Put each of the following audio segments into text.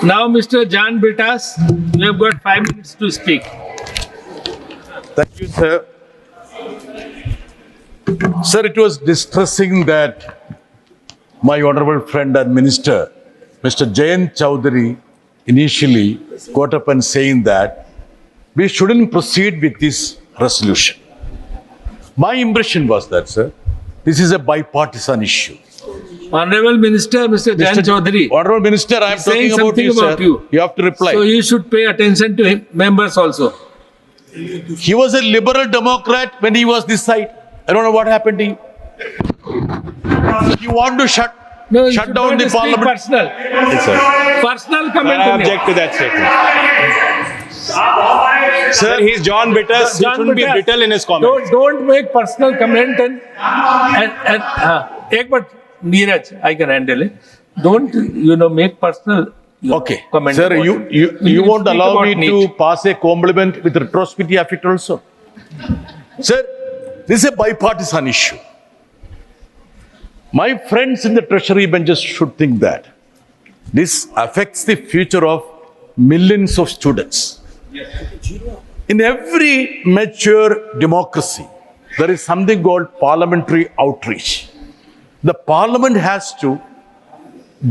Now, Mr. John Brittas, you have got 5 minutes to speak. Thank you, sir. Sir, it was distressing that my honorable friend and minister, Mr. Jayant Chowdhury, initially got up and saying that we shouldn't proceed with this resolution. My impression was that, sir, this is a bipartisan issue. Honorable Minister, Mr. Jayant Chowdhury, Honorable Minister, I am he's saying talking about something you, sir. about you. You have to reply. so you should pay attention to him, members also. He was a liberal Democrat when he was this side. I don't know what happened to him. You want to shut You down should the not speak parliament? Personal. Yes, sir. Personal comment. I on it. object to that statement. Sir, he's John Brittas. He John shouldn't be Brittas, brittle in his comments. Don't make personal comment and एक but Neeraj, I can handle it. Don't make personal Okay. comment. Sir, about you it. won't Speak allow about me NEET. to pass a compliment with retrospective effect also? Sir, this is a bipartisan issue. My friends in the treasury benches should think that this affects the future of millions of students. In every mature democracy, there is something called parliamentary outreach. The parliament has to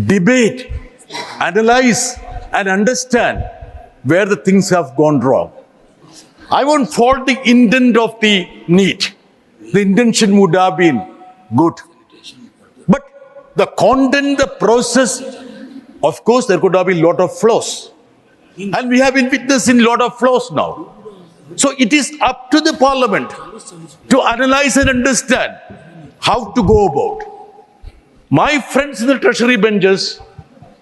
debate, analyze, and understand where the things have gone wrong. I won't fault the intent of the NEET. The intention would have been good. But the content, the process, of course, there could have been a lot of flaws. And we have been witnessing a lot of flaws now. So it is up to the parliament to analyze and understand how to go about. My friends in the treasury benches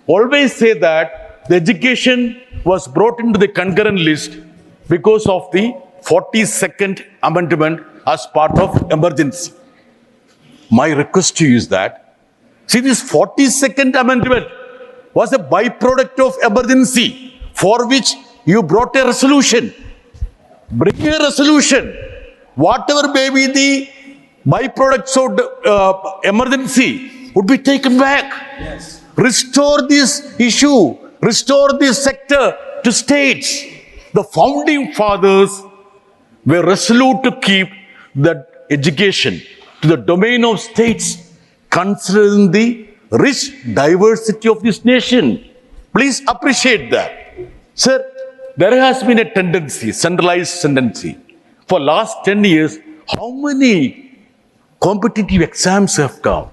always say that the education was brought into the concurrent list because of the 42nd amendment as part of emergency. My request to you is that, see, this 42nd amendment was a byproduct of emergency for which you brought a resolution. Bring a resolution. Whatever may be the byproducts of emergency would be taken back. Yes. Restore this issue. Restore this sector to states. The founding fathers were resolute to keep that education to the domain of states, considering the rich diversity of this nation. Please appreciate that. Sir, there has been a tendency, centralized tendency. For last 10 years, how many competitive exams have come?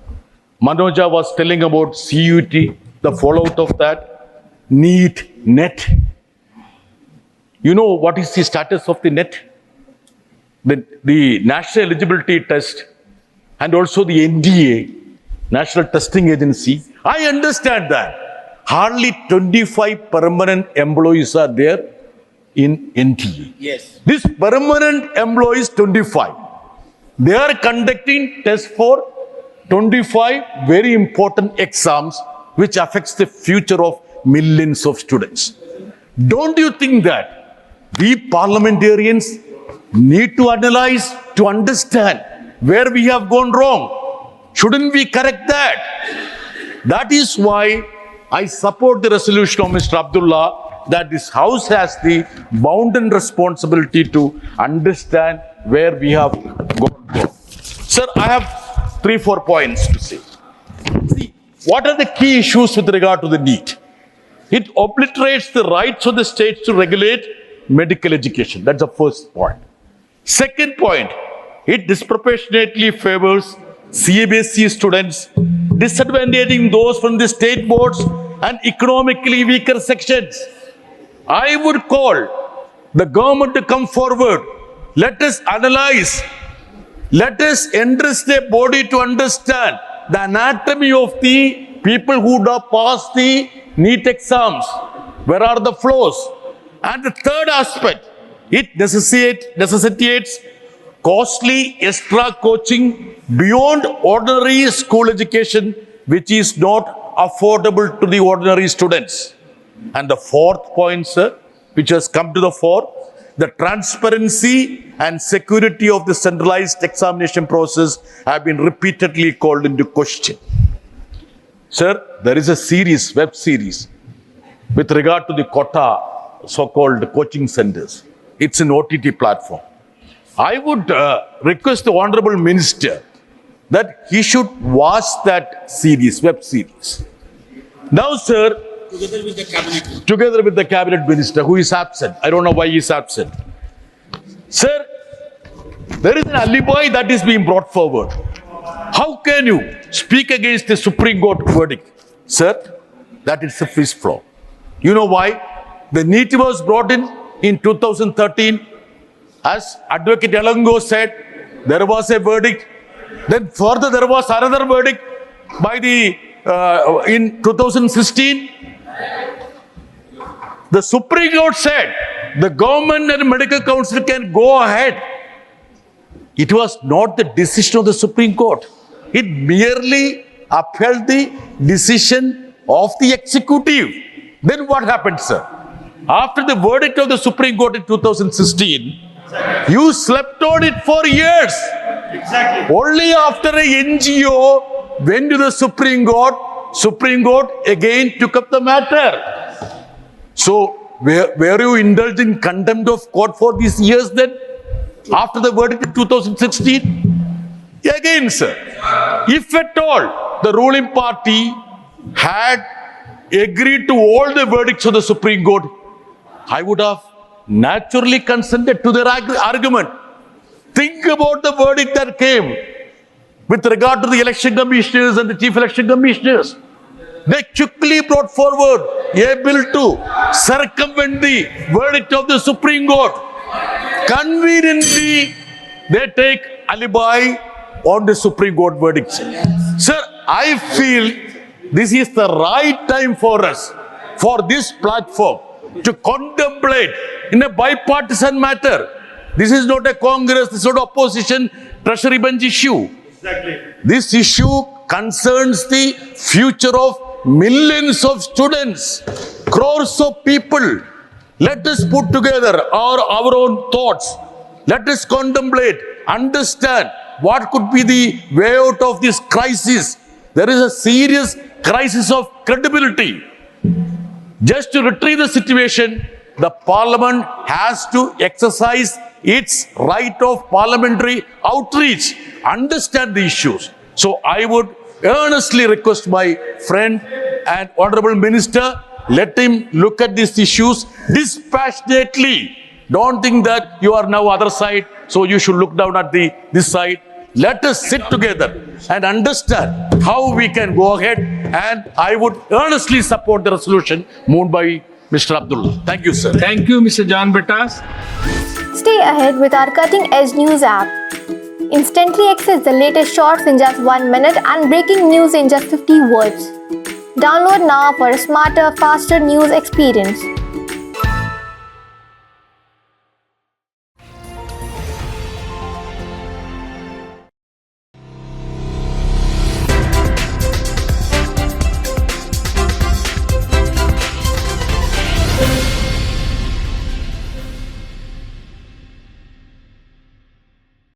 Manoja was telling about CUT, the fallout of that, NEET, NET. You know what is the status of the NET? The National Eligibility Test and also the NDA, National Testing Agency. I understand that. Hardly 25 permanent employees are there in NTA. Yes. These permanent employees, 25. They are conducting tests for 25 very important exams which affects the future of millions of students. Don't you think that we parliamentarians need to analyze, to understand where we have gone wrong? Shouldn't we correct that? That is why I support the resolution of Mr. Abdullah that this House has the bounden responsibility to understand where we have gone wrong. Sir, I have 3-4 points to say. See, what are the key issues with regard to the NEET? It obliterates the rights of the states to regulate medical education. That's the first point. Second point, it disproportionately favors CBSE students, disadvantaging those from the state boards and economically weaker sections. I would call the government to come forward. Let us analyze. Let us entrust a body to understand the anatomy of the people who would have passed the NEET exams. Where are the flaws? And the third aspect, it necessitates costly extra coaching beyond ordinary school education, which is not affordable to the ordinary students. And the fourth point, sir, which has come to the fore, the transparency and security of the centralized examination process have been repeatedly called into question. Sir, there is a series, web series, with regard to the quota, so-called coaching centers. It's an OTT platform. I would request the Honorable Minister that he should watch that series, web series. Now, sir, together with the cabinet minister who is absent. I don't know why he is absent. Sir, there is an alibi that is being brought forward. How can you speak against the Supreme Court verdict? Sir, that is a fish flow. You know why? The NEET was brought in 2013. As Advocate Elango said, there was a verdict. Then further there was another verdict by the in 2016. The Supreme Court said the government and medical council can go ahead. It was not the decision of the Supreme Court. It merely upheld the decision of the executive. Then what happened, sir? After the verdict of the Supreme Court in 2016, you slept on it for years. Exactly. Only after a NGO went to the Supreme Court again took up the matter. So, were you indulged in contempt of court for these years then? After the verdict in 2016? Again, sir, if at all the ruling party had agreed to all the verdicts of the Supreme Court, I would have naturally consented to their argument. Think about the verdict that came with regard to the election commissioners and the chief election commissioners. They quickly brought forward a bill to circumvent the verdict of the Supreme Court. Conveniently, they take alibi on the Supreme Court verdicts. Sir, I feel this is the right time for us, for this platform, to contemplate in a bipartisan matter. This is not a Congress, this is not opposition treasury bench issue. Exactly. This issue concerns the future of millions of students, crores of people. Let us put together our own thoughts. Let us contemplate, understand what could be the way out of this crisis. There is a serious crisis of credibility. Just to retrieve the situation, the Parliament has to exercise its right of parliamentary outreach, understand the issues. So I would earnestly request my friend and Honorable Minister, let him look at these issues dispassionately. Don't think that you are now other side, so you should look down at this side. Let us sit together and understand how we can go ahead, and I would earnestly support the resolution moved by Mr. Abdullah. Thank you, sir. Thank you, Mr. John Brittas. Stay ahead with our cutting-edge news app. Instantly access the latest shorts in just 1 minute and breaking news in just 50 words. Download now for a smarter, faster news experience.